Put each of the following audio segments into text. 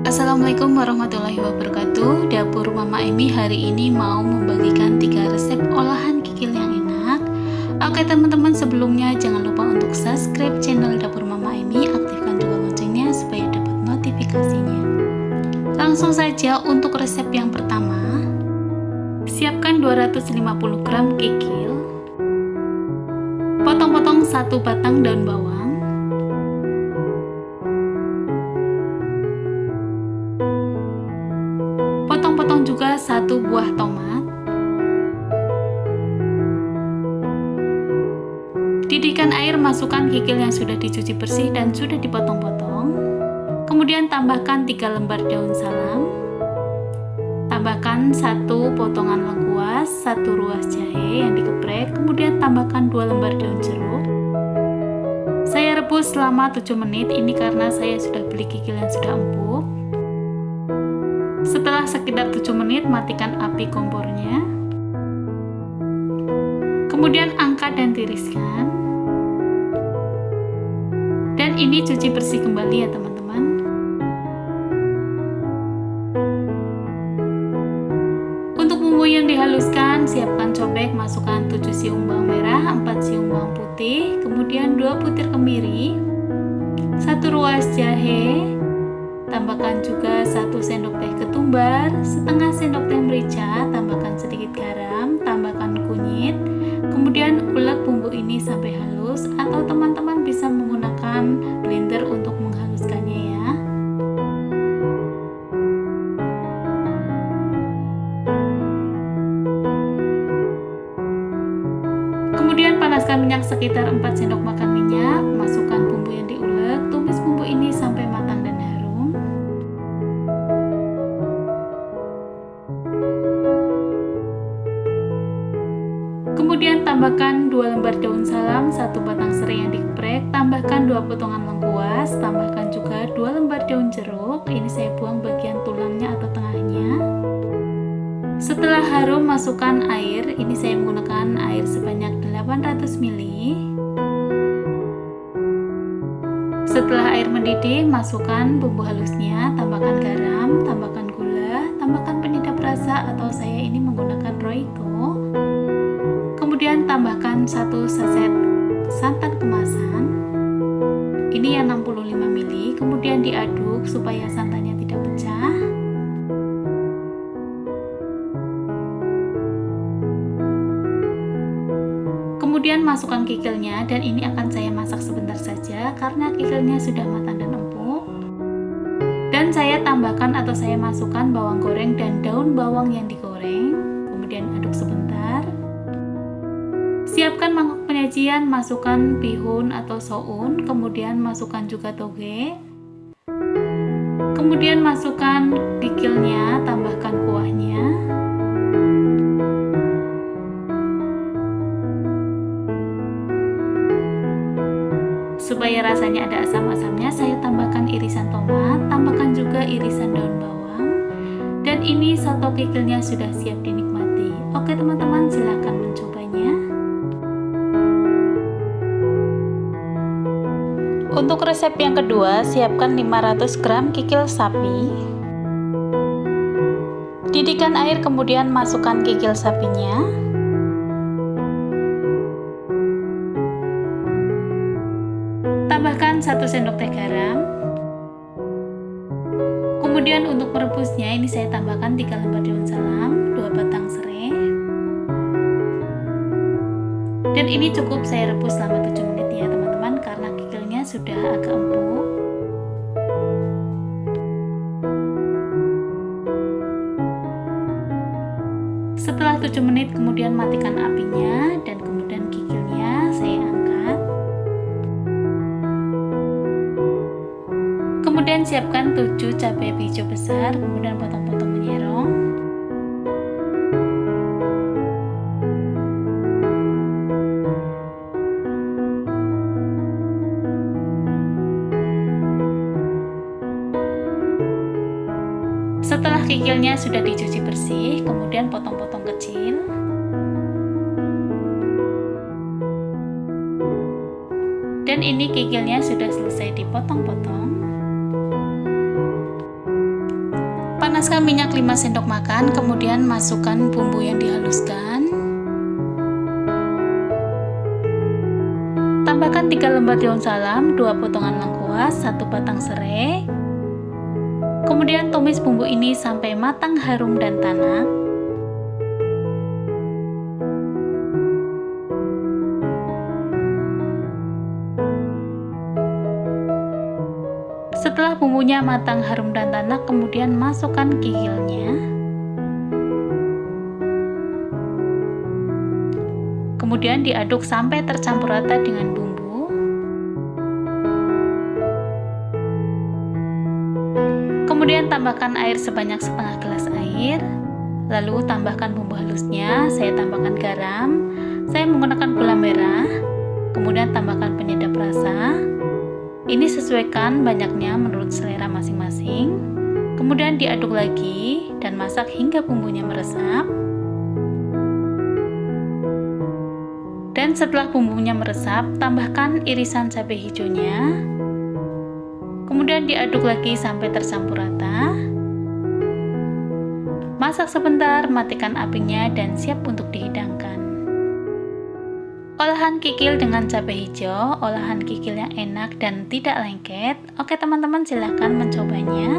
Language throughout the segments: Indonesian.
Assalamualaikum warahmatullahi wabarakatuh. Dapur Mama Emi hari ini mau membagikan 3 resep olahan kikil yang enak. Oke teman-teman, sebelumnya jangan lupa untuk subscribe channel Dapur Mama Emi, aktifkan juga loncengnya supaya dapat notifikasinya. Langsung saja untuk resep yang pertama. Siapkan 250 gram kikil. Potong-potong 1 batang daun bawang. Potong-potong juga 1 buah tomat. Didihkan air, masukkan kikil yang sudah dicuci bersih dan sudah dipotong-potong. Kemudian tambahkan 3 lembar daun salam. Tambahkan 1 potongan lengkuas, 1 ruas jahe yang digeprek, kemudian tambahkan 2 lembar daun jeruk. Saya rebus selama 7 menit, ini karena saya sudah beli kikil yang sudah empuk. Setelah sekitar 7 menit, matikan api kompornya. Kemudian angkat dan tiriskan. Dan ini cuci bersih kembali ya teman-teman. Untuk bumbu yang dihaluskan, siapkan cobek, masukkan 7 siung bawang merah, 4 siung bawang putih, kemudian 2 butir kemiri, 1 ruas jahe. Tambahkan juga 1 sendok teh ketumbar, setengah sendok teh merica, tambahkan sedikit garam, tambahkan kunyit, kemudian ulek bumbu ini sampai halus, atau teman-teman bisa menggunakan blender untuk menghaluskannya ya. Kemudian panaskan minyak sekitar 4 sendok makan minyak, masukkan bumbu yang diulek, tumis bumbu ini sampai matang dan harum. Kemudian tambahkan 2 lembar daun salam, 1 batang serai yang digeprek, tambahkan 2 potongan lengkuas, tambahkan juga 2 lembar daun jeruk. Ini saya buang bagian tulangnya atau tengahnya. Setelah harum, masukkan air. Ini saya menggunakan air sebanyak 800 ml. Setelah air mendidih, masukkan bumbu halusnya, tambahkan garam, tambahkan gula, tambahkan penyedap rasa atau saya ini menggunakan Royco. Kemudian tambahkan 1 saset santan kemasan. Ini yang 65 ml, kemudian diaduk supaya santannya tidak pecah. Kemudian masukkan kikilnya, dan ini akan saya masak sebentar saja karena kikilnya sudah matang dan empuk. Dan saya tambahkan atau saya masukkan bawang goreng dan daun bawang yang digoreng. Kemudian aduk sebentar. Siapkan mangkok penyajian, masukkan bihun atau soun, kemudian masukkan juga toge. Kemudian masukkan kikilnya, tambahkan kuahnya. Supaya rasanya ada asam-asamnya, saya tambahkan irisan tomat, tambahkan juga irisan daun bawang. Dan ini soto kikilnya sudah siap dinikmati. Oke teman-teman, silahkan mencobanya. Untuk resep yang kedua, siapkan 500 gram kikil sapi. Didihkan air, kemudian masukkan kikil sapinya. Tambahkan 1 sendok teh garam. Kemudian untuk merebusnya, ini saya tambahkan 3 lembar daun salam, 2 batang serai. Dan ini cukup saya rebus selama 7 menit ya teman-teman, karena kikilnya sudah agak empuk. Setelah 7 menit, kemudian matikan apinya, dan kemudian kikilnya saya angkat. Kemudian siapkan 7 cabai hijau besar, kemudian potong-potong menyerong. Setelah kikilnya sudah dicuci bersih, kemudian potong-potong kecil. Dan ini kikilnya sudah selesai dipotong-potong. Panaskan minyak 5 sendok makan, kemudian masukkan bumbu yang dihaluskan. Tambahkan 3 lembar daun salam, 2 potongan lengkuas, 1 batang serai. Kemudian tumis bumbu ini sampai matang, harum, dan tanak. Setelah bumbunya matang, harum, dan tanak, kemudian masukkan kikilnya. Kemudian diaduk sampai tercampur rata dengan bumbu. Kemudian tambahkan air sebanyak setengah gelas air. Lalu tambahkan bumbu halusnya, saya tambahkan garam, saya menggunakan gula merah. Kemudian tambahkan penyedap rasa. Ini sesuaikan banyaknya menurut selera masing-masing. Kemudian diaduk lagi dan masak hingga bumbunya meresap. Dan setelah bumbunya meresap, tambahkan irisan cabai hijaunya. Kemudian diaduk lagi sampai tercampur rata. Masak sebentar, matikan apinya dan siap untuk dihidangkan. Olahan kikil dengan cabai hijau, olahan kikil yang enak dan tidak lengket. Oke teman-teman, silahkan mencobanya.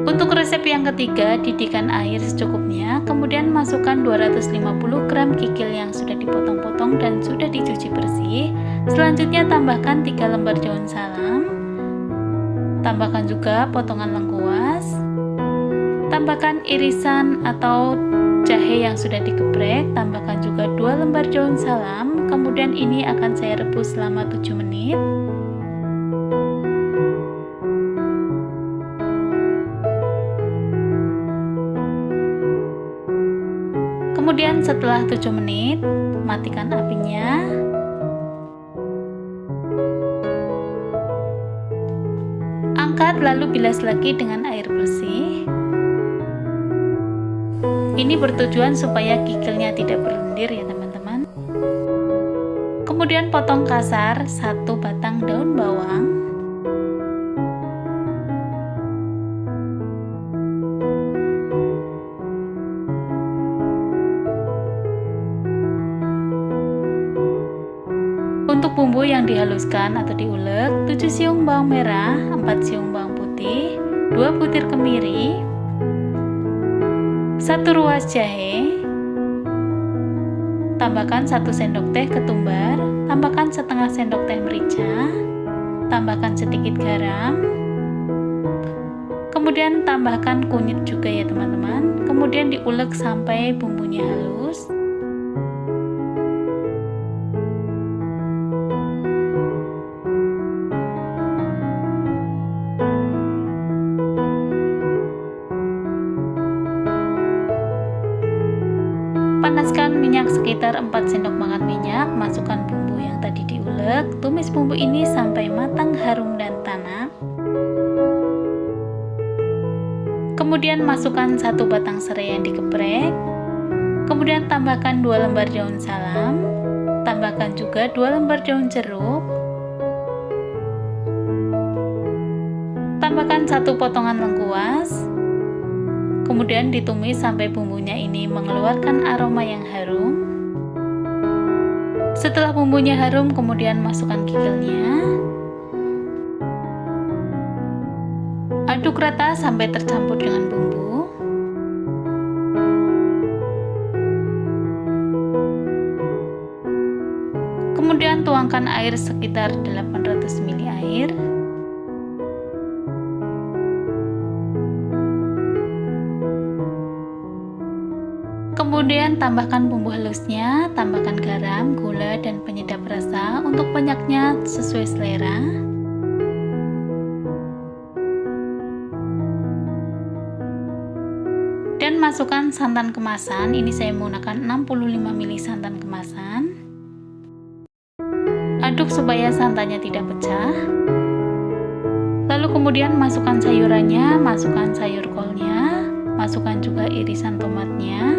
Untuk resep yang ketiga, didihkan air secukupnya, kemudian masukkan 250 gram kikil yang sudah dipotong-potong dan sudah dicuci bersih. Selanjutnya tambahkan 3 lembar daun salam. Tambahkan juga potongan lengkuas. Tambahkan irisan atau jahe yang sudah digeprek, tambahkan juga 2 lembar daun salam, kemudian ini akan saya rebus selama 7 menit. Kemudian setelah 7 menit, matikan apinya. Angkat lalu bilas lagi dengan air bersih. Ini bertujuan supaya kikilnya tidak berlendir ya teman-teman. Kemudian potong kasar 1 batang daun bawang. Untuk bumbu yang dihaluskan atau diulek, 7 siung bawang merah, 4 siung bawang putih, 2 butir kemiri, 1 ruas jahe, tambahkan 1 sendok teh ketumbar, tambahkan setengah sendok teh merica, tambahkan sedikit garam, kemudian tambahkan kunyit juga ya teman-teman, kemudian diulek sampai bumbunya halus. Panaskan minyak sekitar 4 sendok makan minyak, masukkan bumbu yang tadi diulek, tumis bumbu ini sampai matang, harum, dan tanak. Kemudian masukkan 1 batang serai yang digeprek, kemudian tambahkan 2 lembar daun salam, tambahkan juga 2 lembar daun jeruk, tambahkan 1 potongan lengkuas. Kemudian ditumis sampai bumbunya ini mengeluarkan aroma yang harum. Setelah bumbunya harum, kemudian masukkan kikilnya. Aduk rata sampai tercampur dengan bumbu. Kemudian tuangkan air sekitar 800 ml air. Kemudian tambahkan bumbu halusnya, tambahkan garam, gula, dan penyedap rasa untuk banyaknya sesuai selera. Dan masukkan santan kemasan, ini saya menggunakan 65 ml santan kemasan. Aduk supaya santannya tidak pecah. Lalu kemudian masukkan sayurannya, masukkan sayur kolnya, masukkan juga irisan tomatnya.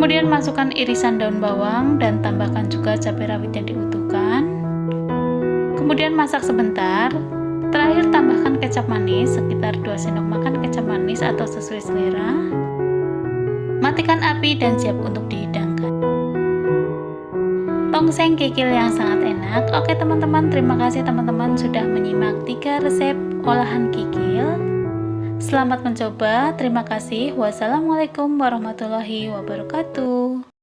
Kemudian masukkan irisan daun bawang dan tambahkan juga cabai rawit yang diutuhkan. Kemudian masak sebentar. Terakhir tambahkan kecap manis sekitar 2 sendok makan kecap manis atau sesuai selera. Matikan api dan siap untuk dihidangkan. Tongseng kikil yang sangat enak. Oke teman-teman, terima kasih teman-teman sudah menyimak 3 resep olahan kikil. Selamat mencoba, terima kasih. Wassalamualaikum warahmatullahi wabarakatuh.